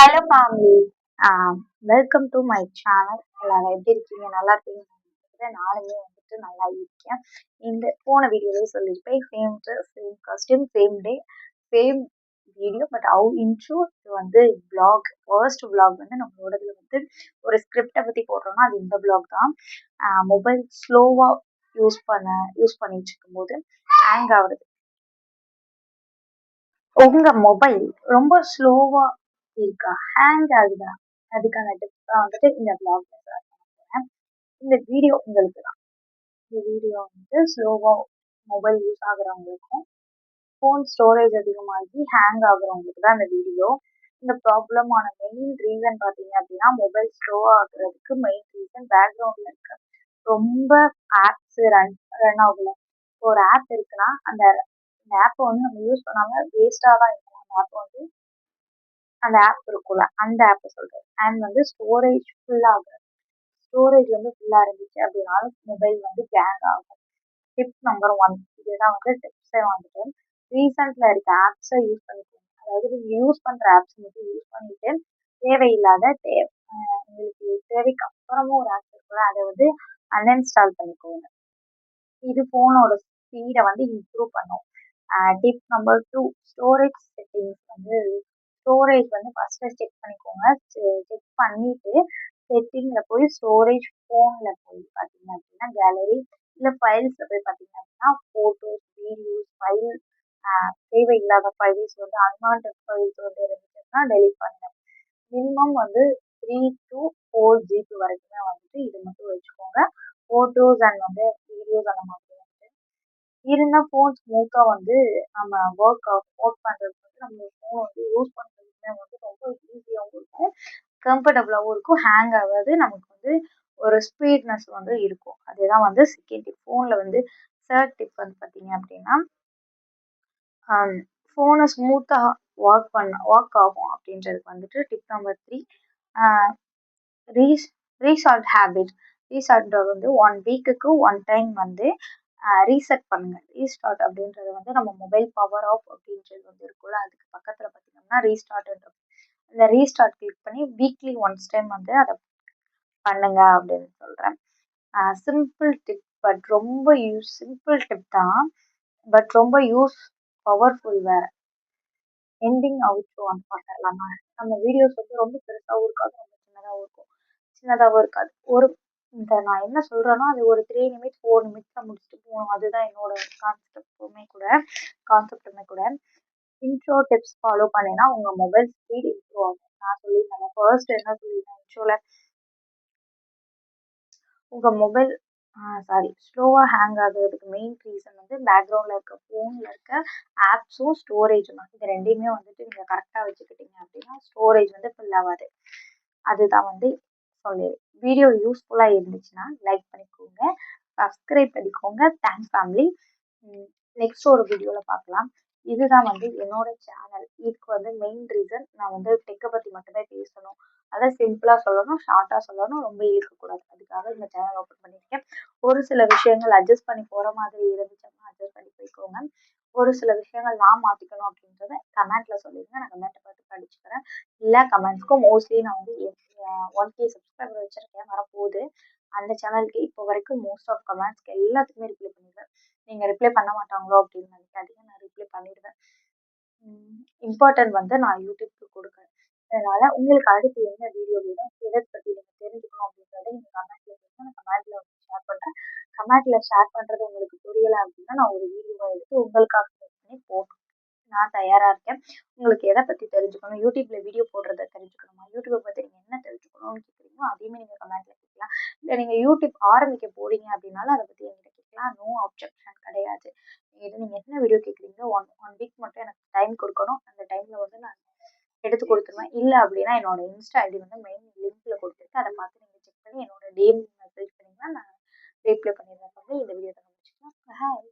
Hello family. Welcome to my channel. எல்லாரும் எப்படி இருக்கீங்க? நல்லா இருக்கீங்கன்னு நினைக்கிறேன். நானுமே நல்லா இருக்கேன். இந்த போன வீடியோவே சொல்லியிருப்பேன். Same dress, same costume, same day, same video. But intro இது vlog. ஃபர்ஸ்ட் vlog நம்மளோடதுல ஒரு ஸ்கிரிப்டை பற்றி போடுறோம்னா அது இந்த vlog தான். மொபைல் ஸ்லோவாக யூஸ் பண்ணிட்டு இருக்கும்போது ஹேங் ஆகுறது. உங்க மொபைல் ரொம்ப ஸ்லோவா இருக்கா, ஹேங் ஆகுதா? அதுக்கான டிப்ஸ் தான் இந்த vlogல ஷேர் பண்ண போறேன். இந்த வீடியோ உங்களுக்கு தான். இந்த வீடியோ ஸ்லோவா மொபைல் யூஸ் ஆகுறவங்களுக்கும் ஃபோன் ஸ்டோரேஜ் அதிகமாகி ஹேங் ஆகுறவங்களுக்கு தான் இந்த வீடியோ. இந்த ப்ராப்ளமான மெயின் ரீசன் பார்த்தீங்க அப்படின்னா, மொபைல் ஸ்லோவா ஆகுறதுக்கு மெயின் ரீசன் பேக்ரவுண்ட்ல இருக்க ரொம்ப ஆப்ஸ் ரன் ஆகல. ஒரு ஆப் இருக்குன்னா அந்த ஆப்பை நம்ம யூஸ் பண்ணாம வேஸ்டா தான் இருக்கும். அந்த ஆப் இருக்கும்ல, அந்த ஆப்பை சொல்றேன். அண்ட் ஸ்டோரேஜ் ஃபுல்லா ஆகுறது. ஸ்டோரேஜ் ஃபுல்லா இருந்துச்சு அப்படின்னாலும் மொபைல் கேங் ஆகும். டிப் நம்பர் 1 இதுதான் டிப்ஸே ரீசெண்ட்ல இருக்க ஆப்ஸை யூஸ் பண்ணிக்கோங்க. அதாவது நீங்க யூஸ் பண்ற ஆப்ஸ் மட்டும் யூஸ் பண்ணிட்டு தேவையில்லாத உங்களுக்கு தேவைக்கு அப்புறமும் ஒரு ஆப் இருக்குல்ல, அதை அன்இன்ஸ்டால் பண்ணிக்கோங்க. இது போனோட ஸ்பீடை இம்ப்ரூவ் பண்ணும். Tip number 2 storage settings storage first check பண்ணிக்கோங்க. செக் பண்ணிட்டு செட்டிங்ல போய் ஸ்டோரேஜ் ஃபோன்ல போய் பார்த்தீங்க அப்படின்னா கேலரி இல்லை ஃபைல்ஸ்ல போய் பார்த்தீங்க அப்படின்னா ஃபோட்டோஸ், வீடியோஸ், ஃபைல், தேவையில்லாத ஃபைல்ஸ் அன்வான்ட் ஃபைல்ஸ் இருந்துச்சுன்னா டெலிட் பண்ணுங்க. மினிமம் 3 to 4 GB வரைக்குமே இது மட்டும் வச்சுக்கோங்க. ஃபோட்டோஸ் அண்ட் வீடியோஸ் அந்த மாதிரி இருந்தால் ஃபோன் ஸ்மூத்தாக நம்ம ஒர்க் பண்ணுறதுக்கு நம்ம ஃபோன் யூஸ் பண்ணுறதுக்குமே ரொம்ப ஈஸியாகவும் இருக்கும், கம்ஃபர்டபுளாகவும் இருக்கும், ஹேங் ஆகாது. நமக்கு ஒரு ஸ்பீட்னஸ் இருக்கும். அதுதான் செகண்ட் டிப். ஃபோனில் தேர்ட் டிப் பார்த்தீங்க அப்படின்னா, ஃபோனை ஸ்மூத்தாக ஒர்க் ஆகும் அப்படின்றதுக்கு tip number 3 restart habit. Restart 1 வீக்குக்கு 1 டைம் ரீசெட் பண்ணுங்க. ரீஸ்டார்ட் அப்படின்றது நம்ம மொபைல் பவர் ஆஃப் அப்படின்றது இருக்குல்ல, அதுக்கு பக்கத்துல பார்த்தீங்கன்னா ரீஸ்டார்ட். இந்த ரீஸ்டார்ட் கிளிக் பண்ணி வீக்லி ஒன்ஸ் டைம் அதை பண்ணுங்க அப்படின்னு சொல்றேன். சிம்பிள் டிப், பட் ரொம்ப சிம்பிள் டிப் தான், பட் ரொம்ப பவர்ஃபுல் வேற. எண்டிங் அவுட்ரோ பார்த்துடலாமா? நம்ம வீடியோஸ் ரொம்ப பெருசாகவும் இருக்காது, ரொம்ப சின்னதாகவும் இருக்காது. நான் என்ன சொல்றேனோ அது ஒரு 3 நிமிட்ஸ் 4 நிமிட்ஸ்ல முடிச்சுட்டு போகணும். அதுதான் என்னோட கான்செப்டுமே கூட. இன்ட்ரோ டிப்ஸ் ஃபாலோ பண்ணினா உங்க மொபைல் ஸ்பீட் இம்ப்ரூவ் ஆகும். நான் சொல்லியிருந்தேன் ஃபர்ஸ்ட் என்ன சொல்லியிருந்தேன் இன்ட்ரோல, உங்க மொபைல் ஸ்லோவா ஹேங் ஆகுறதுக்கு மெயின் ரீசன் பேக்ரவுண்ட்ல இருக்க ஃபோன்ல இருக்க ஆப்ஸும் ஸ்டோரேஜும் தான். இது ரெண்டையுமே நீங்க கரெக்டாக வச்சுக்கிட்டீங்க அப்படின்னா ஸ்டோரேஜ் ஃபில் ஆகாது. அதுதான் சொல்லிடு. வீடியோ யூஸ்ஃபுல்லாக இருந்துச்சுன்னா லைக் பண்ணிக்கோங்க, சப்ஸ்கிரைப் பண்ணிக்கோங்க. Thanks family. நெக்ஸ்ட் ஒரு வீடியோவில் பார்க்கலாம். இதுதான் என்னோட சேனல். இதுக்கு மெயின் ரீசன் நான் டெக்கை பற்றி மட்டுமே பேசணும், அதை சிம்பிளாக சொல்லணும், ஷார்ட்டாக சொல்லணும், ரொம்ப இழுக்கக்கூடாது. அதுக்காக இந்த சேனல் ஓப்பன் பண்ணியிருக்கேன். ஒரு சில விஷயங்கள் அட்ஜஸ்ட் பண்ணி போகிற மாதிரி இருந்துச்சுன்னா அட்ஜஸ்ட் பண்ணி போய்க்கோங்க. ஒரு சில விஷயங்கள் நான் மாற்றிக்கணும் அப்படின்றத கமெண்ட்ல சொல்லிடுங்க. நான் கமெண்ட்டை பார்த்து படிச்சுக்கிறேன். எல்லா கமெண்ட்ஸ்க்கும் மோஸ்ட்லி நான் 1K சப்ஸ்கிரைபர் வச்சிருக்கேன், வரப்போகுது. அந்த சேனலுக்கு இப்போ வரைக்கும் மோஸ்ட் ஆஃப் கமெண்ட்ஸ்க்கு எல்லாத்துக்குமே ரிப்ளை பண்ணிடுவேன். நீங்கள் ரிப்ளை பண்ண மாட்டாங்களோ அப்படின்னு நினைக்காதீங்க, நான் ரிப்ளை பண்ணிடுவேன். இம்பார்ட்டன்ட் நான் யூடியூப்க்கு கொடுக்குறேன். அதனால உங்களுக்கு அடுத்து என்ன வீடியோ வேணும், எதை பற்றி நீங்கள் தெரிஞ்சுக்கணும் அப்படின்றத நீங்கள் கமெண்ட்ல சொல்லுங்க. நான் கமெண்ட்ல ஷேர் பண்ணுறேன். கமெண்ட்ல ஷேர் பண்ணுறது உங்களுக்கு புரியலை அப்படின்னா நான் ஒரு வீடியோவை எடுத்து உங்களுக்காக பண்ணி போடணும். நான் தயாராக இருக்கேன். உங்களுக்கு எதை பற்றி தெரிஞ்சுக்கணும், யூடியூப்ல வீடியோ போடுறத தெரிஞ்சுக்கணுமா, யூடியூப்பை பற்றி நீங்கள் என்ன தெரிஞ்சுக்கணும்னு கேட்குறீங்களோ அதையுமே நீங்கள் கமெண்ட்ல கேட்கலாம். இல்லை நீங்கள் யூடியூப் ஆரம்பிக்க போறீங்க அப்படின்னாலும் அதை பற்றி என்கிட்ட கேட்கலாம். நோ அப்ஜெக்ஷன் கிடையாது. நீங்கள் என்ன வீடியோ கேட்குறீங்களோ ஒன் வீக் மட்டும் எனக்கு டைம் கொடுக்கணும். அந்த டைமில் நான் எடுத்து கொடுத்துருவேன். இல்லை அப்படின்னா என்னோட இன்ஸ்டா ஐடி மெயின் லிங்க்ல கொடுத்துருக்கு, அதை பார்த்து நீங்கள் செக் பண்ணி என்னோட டிஎம் மெசேஜ் பண்ணிங்கன்னா நான் ரீப்ளை பண்ணிடுவேன். இந்த வீடியோ தான் முடிச்சுக்கலாம். ஹாய்.